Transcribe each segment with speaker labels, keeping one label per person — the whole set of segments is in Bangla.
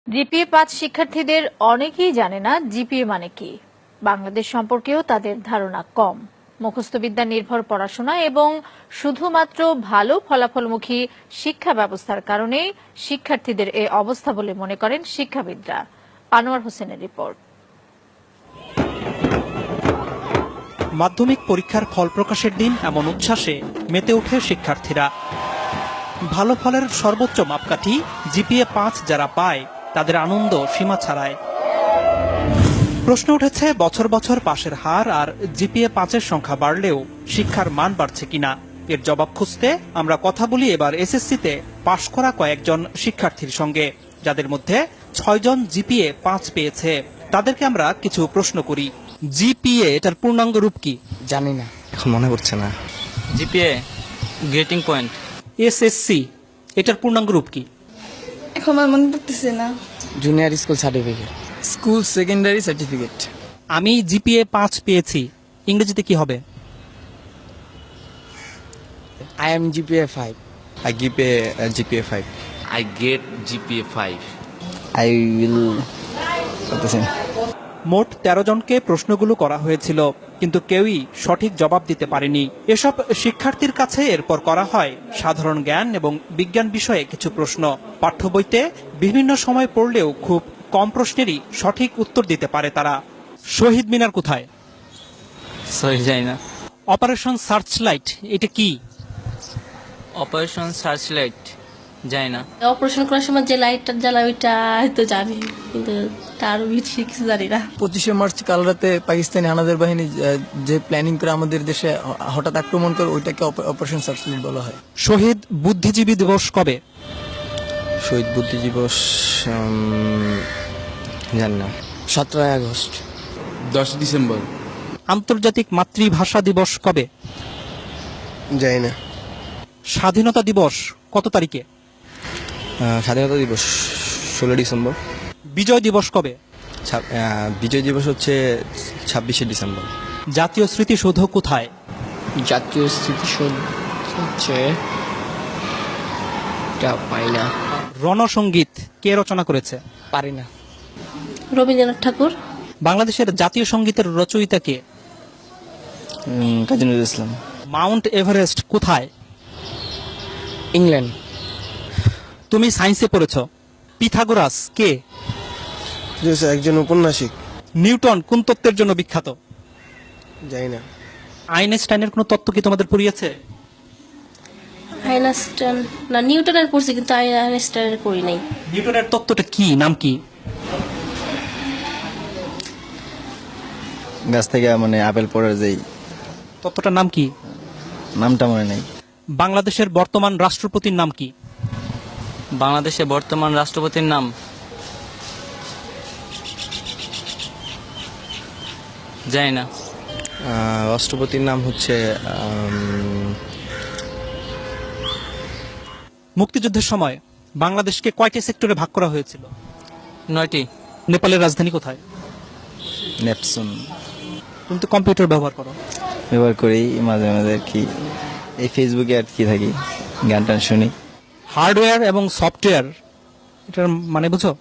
Speaker 1: জিপিএ-৫ শিক্ষার্থীদের অনেকেই জানে না জিপিএ মানে কি। বাংলাদেশ সম্পর্কেও তাদের ধারণা কম। মুখস্থবিদ্যা নির্ভর পড়াশোনা এবং শুধুমাত্র ভালো ফলাফলমুখী শিক্ষা ব্যবস্থার কারণেই শিক্ষার্থীদের এই অবস্থা বলে মনে করেন শিক্ষাবিদরা। আনোয়ার হোসেনের রিপোর্ট।
Speaker 2: মাধ্যমিক পরীক্ষার ফল প্রকাশের দিন এমন উচ্ছ্বাসে মেতে ওঠে শিক্ষার্থীরা। ভালো ফলের সর্বোচ্চ মাপকাঠি জিপিএ-৫ যারা পায় তাদের আনন্দ সীমা ছাড়ায়। প্রশ্ন উঠেছে বছর বছর পাশের হার আর জিপিএ-৫-এর সংখ্যা বাড়লেও শিক্ষার মান বাড়ছে কিনা। এর জবাব খুঁজতে আমরা কথা বলি এবার এসএসসিতে পাশ করা কয়েকজন শিক্ষার্থীর সঙ্গে, যাদের মধ্যে ৬ জন জিপিএ-৫ পেয়েছে। তাদেরকে আমরা কিছু প্রশ্ন করি। জিপিএ এটার পূর্ণাঙ্গ রূপ কি?
Speaker 3: জানি না, এখন মনে পড়ছে না।
Speaker 4: GPA grating point.
Speaker 2: এসএসসি এটার পূর্ণাঙ্গ রূপ কি?
Speaker 5: এখন আমার মনে পড়তেছে না।
Speaker 3: Junior school certificate.
Speaker 4: School secondary certificate.
Speaker 2: আমি জিপিএ-৫ পেয়েছি, ইংরেজিতে কি হবে?
Speaker 3: I am GPA 5.
Speaker 6: I give a GPA 5.
Speaker 7: I get GPA 5.
Speaker 6: I will.
Speaker 2: মোট ১৩ জনকে প্রশ্নগুলো করা হয়েছিল, কিন্তু কেউই সঠিক জবাব দিতে পারেনি। এসব শিক্ষার্থীর কাছে এরপর করা হয় সাধারণ জ্ঞান এবং বিজ্ঞান বিষয়ে কিছু প্রশ্ন। পাঠ্য বইতে বিভিন্ন সময় পড়লেও খুব কম প্রশ্নেরই সঠিক উত্তর দিতে পারে তারা। শহীদ মিনার কোথায়?
Speaker 4: সরি জানি না।
Speaker 2: অপারেশন সার্চলাইট এটা কি?
Speaker 4: অপারেশন সার্চলাইট জানি না।
Speaker 5: অপারেশন করার সময় যে লাইটটা জ্বালায় ওইটা হয়তো জানি, কিন্তু তার বেশি কিছু জানি না।
Speaker 8: 25শে মার্চ কাল রাতে পাকিস্তানি হানাদার বাহিনী যে প্ল্যানিং করে আমাদের দেশে হঠাৎ আক্রমণ করে, ওইটাকে অপারেশন সার্চলাইট বলা হয়।
Speaker 2: শহীদ বুদ্ধিজীবী দিবস কবে?
Speaker 6: শহীদ বুদ্ধি দিবস জানি না।
Speaker 3: 17 আগস্ট।
Speaker 7: 10 ডিসেম্বর।
Speaker 2: আন্তর্জাতিক মাতৃভাষা দিবস কবে?
Speaker 6: জানি না।
Speaker 2: স্বাধীনতা দিবস কত তারিখে?
Speaker 6: স্বাধীনতা দিবস 16 ডিসেম্বর।
Speaker 2: বিজয় দিবস কবে?
Speaker 6: বিজয় দিবস হচ্ছে 26শে ডিসেম্বর।
Speaker 2: জাতীয় স্মৃতিসৌধ কোথায়?
Speaker 3: জাতীয় স্মৃতিসৌধ হচ্ছে পাই না।
Speaker 2: রণসঙ্গীত কে রচনা করেছে?
Speaker 3: পারি না।
Speaker 5: রবীন্দ্রনাথ ঠাকুর।
Speaker 2: বাংলাদেশের জাতীয় সঙ্গীতের রচয়িতা কে?
Speaker 6: কাজী নজরুল ইসলাম।
Speaker 2: মাউন্ট এভারেস্ট কোথায়?
Speaker 3: ইংল্যান্ড।
Speaker 2: তুমি সায়েন্সে পড়েছ। পিথাগোরাস কে?
Speaker 6: একজন ঔপন্যাসিক।
Speaker 2: নিউটন কোন তত্ত্বের জন্য বিখ্যাত?
Speaker 6: জানি না।
Speaker 2: আইনস্টাইনের কোন তত্ত্ব কি তোমাদের পড়িয়েছে?
Speaker 5: আইনস্টাইন না, নিউটনের পড়ছি, কিন্তু আইনস্টাইনের পড়ি নাই।
Speaker 2: নিউটনের তত্ত্বটা কি, নাম কি?
Speaker 6: গাছ থেকে মানে আপেল পড়ার যেই
Speaker 2: তত্ত্বটার নাম কি?
Speaker 6: নামটা মনে নেই।
Speaker 2: বাংলাদেশের বর্তমান রাষ্ট্রপতির নাম কি?
Speaker 4: বাংলাদেশের বর্তমান রাষ্ট্রপতির নাম জানি না।
Speaker 6: রাষ্ট্রপতির নাম হচ্ছে
Speaker 2: মুক্তিযুদ্ধের সময় বাংলাদেশকে কয়টি সেক্টরে ভাগ করা হয়েছিল?
Speaker 4: 9টি।
Speaker 2: নেপালের রাজধানী কোথায়?
Speaker 6: নেপসুন।
Speaker 2: তুমি তো কম্পিউটার ব্যবহার করো।
Speaker 6: ব্যবহার করি মাঝে মাঝে আর কি, এই ফেসবুকে আর কি থাকি, গান টান শুনি।
Speaker 2: হার্ডওয়্যার এবং সফটওয়্যার এটার মানে বুঝো?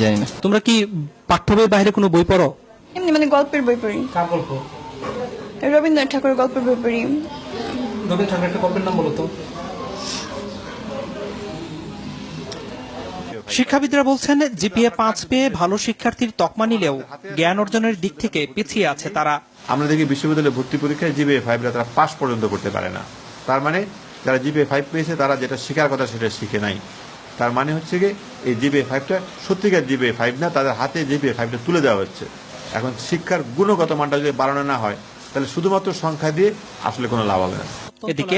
Speaker 6: জানি না।
Speaker 2: তোমরা কি পাঠ্য বইয়ের বাইরে কোনো বই পড়ো?
Speaker 5: এমনি মানে গল্পের বই পড়ি।
Speaker 2: কার গল্প?
Speaker 5: রবীন্দ্রনাথ ঠাকুরের গল্পের বই পড়ি।
Speaker 2: রবীন্দ্রনাথ ঠাকুরের একটা গল্পের নাম বলো তো। শিক্ষাবিদরা বলছেন জিপিএ-৫ পেয়ে ভালো শিক্ষার্থীর তকমা নিলেও জ্ঞান অর্জনের দিক থেকে পিছিয়ে আছে তারা।
Speaker 9: আমরা দেখি বিশ্ববিদ্যালয়ে ভর্তি পরীক্ষায় জিপিএ-৫ তারা পাস পর্যন্ত করতে পারে না। তার মানে যারা জিপিএ-৫ পেয়েছে তারা যেটা শেখার কথা সেটা শিখে নাই। তার মানে হচ্ছে কি এই জিপিএ-৫টা সত্যিকার জিপিএ-৫ না, তাদের হাতে জিপিএ-৫টা তুলে দেওয়া হচ্ছে। এখন শিক্ষার গুণগত মানটা যদি বাড়ানো না হয়, তাহলে শুধুমাত্র সংখ্যা দিয়ে আসলে কোনো লাভ হবে না।
Speaker 2: এদিকে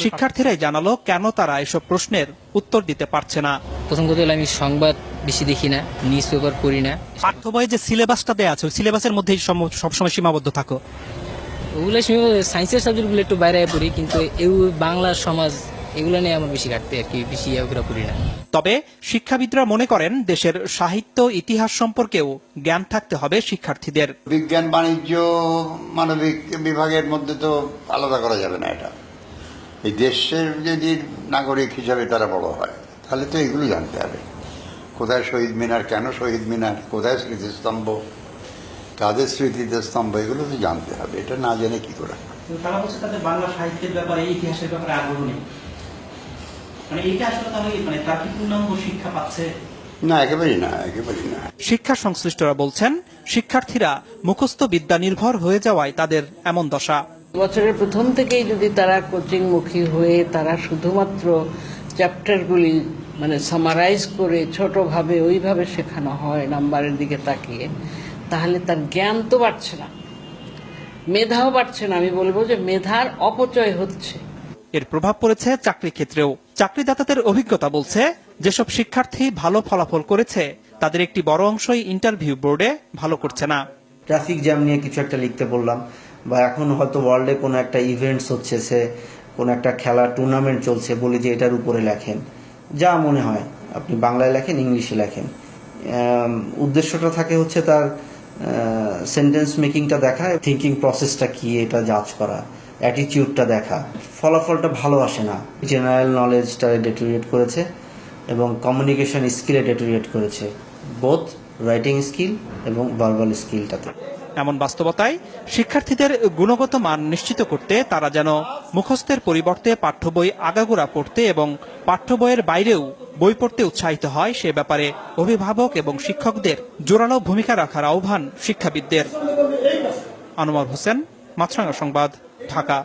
Speaker 2: শিক্ষার্থীরাই জানালো কেন তারা এসব প্রশ্নের উত্তর দিতে পারছে না।
Speaker 10: প্রথম কথা হলো আমি সংবাদ বেশি দেখি না, নিউজ পেপার পড়ি না।
Speaker 2: পাঠ্য বইয়ে যে সিলেবাসটা দেওয়া আছে ওই সিলেবাসের মধ্যেই সবসময় সীমাবদ্ধ থাকো।
Speaker 10: ওগুলো সায়েন্সের সাবজেক্টগুলো একটু বাইরে পড়ি, কিন্তু বাংলা সমাজ এগুলো নিয়ে আমার বেশি ঘাটতে আর কি, বেশি ওগুলো পড়ি না।
Speaker 2: তবে শিক্ষাবিদরা মনে করেন দেশের সাহিত্য ইতিহাস সম্পর্কেও জ্ঞান থাকতে হবে শিক্ষার্থীদের।
Speaker 11: বিজ্ঞান, বাণিজ্য, মানবিক বিভাগের মধ্যে তো আলাদা করা যাবে না। এটা এই দেশের যদি নাগরিক হিসাবে তারা বড় হয়। তাহলে তো এগুলো জানতে হবে। কোথায় শহীদ মিনার, কেন শহীদ মিনার, কোথায় স্মৃতিস্তম্ভ, কাদের স্মৃতিতে স্তম্ভ, এগুলো তো জানতে হবে। এটা না জেনে কি করে?
Speaker 2: তারা বলছে তাদের বাংলা সাহিত্যের ব্যাপারে, ইতিহাসের ব্যাপারে আগ্রহ নেই। মানে এটা আসলে তাহলে মানে তার কি পূর্ণাঙ্গ শিক্ষা পাচ্ছে?
Speaker 11: না, একেবারেই না, একেবারেই না।
Speaker 2: শিক্ষা সংশ্লিষ্টরা বলছেন, শিক্ষার্থীরা মুখস্থ বিদ্যা নির্ভর হয়ে যাওয়ায় তাদের এমন দশা।
Speaker 12: বছরের প্রথম থেকেই যদি তারা কোচিংমুখী হয়ে তারা শুধুমাত্র চ্যাপ্টারগুলি মানে সামারাইজ করে ছোটভাবে ওইভাবে শেখানো হয় নাম্বারের দিকে তাকিয়ে, তাহলে তার জ্ঞান তো বাড়ছে না, মেধাও বাড়ছে না। আমি বলবো যে মেধার অপচয় হচ্ছে।
Speaker 2: এর প্রভাব পড়েছে চাকরি ক্ষেত্রেও। চাকরিদাতাদের অভিজ্ঞতা বলছে, যেসব শিক্ষার্থী ভালো ফলাফল করেছে তাদের একটি বড় অংশই ইন্টারভিউ বোর্ডে ভালো করছে না।
Speaker 13: ট্রাফিক জ্যাম নিয়ে কিছু একটা লিখতে বললাম, বা এখন হয়তো ওয়ার্ল্ডে কোনো একটা ইভেন্টস হচ্ছে, সে কোনো একটা খেলা টুর্নামেন্ট চলছে, বলি যে এটার উপরে লেখেন, যা মনে হয় আপনি বাংলায় লেখেন, ইংলিশে লেখেন। উদ্দেশ্যটা থাকে হচ্ছে তার সেন্টেন্স মেকিংটা দেখা, থিঙ্কিং প্রসেসটা কি এটা জাজ করা, অ্যাটিটিউডটা দেখা। ফলাফলটা ভালো আসে না। জেনারেল নলেজটা ডেটোরিয়েট করেছে এবং কমিউনিকেশন স্কিলে ডেটোরিয়েট করেছে, বোথ রাইটিং স্কিল এবং ভার্বাল স্কিলটাতে।
Speaker 2: এমন বাস্তবতায় শিক্ষার্থীদের গুণগত মান নিশ্চিত করতে তারা যেন মুখস্থের পরিবর্তে পাঠ্য বই আগাগোড়া পড়তে এবং পাঠ্য বইয়ের বাইরেও বই পড়তে উৎসাহিত হয়, সে ব্যাপারে অভিভাবক এবং শিক্ষকদের জোরালো ভূমিকা রাখার আহ্বান শিক্ষাবিদদের। আনোয়ার হোসেন, মাছরাঙা সংবাদ, ঢাকা।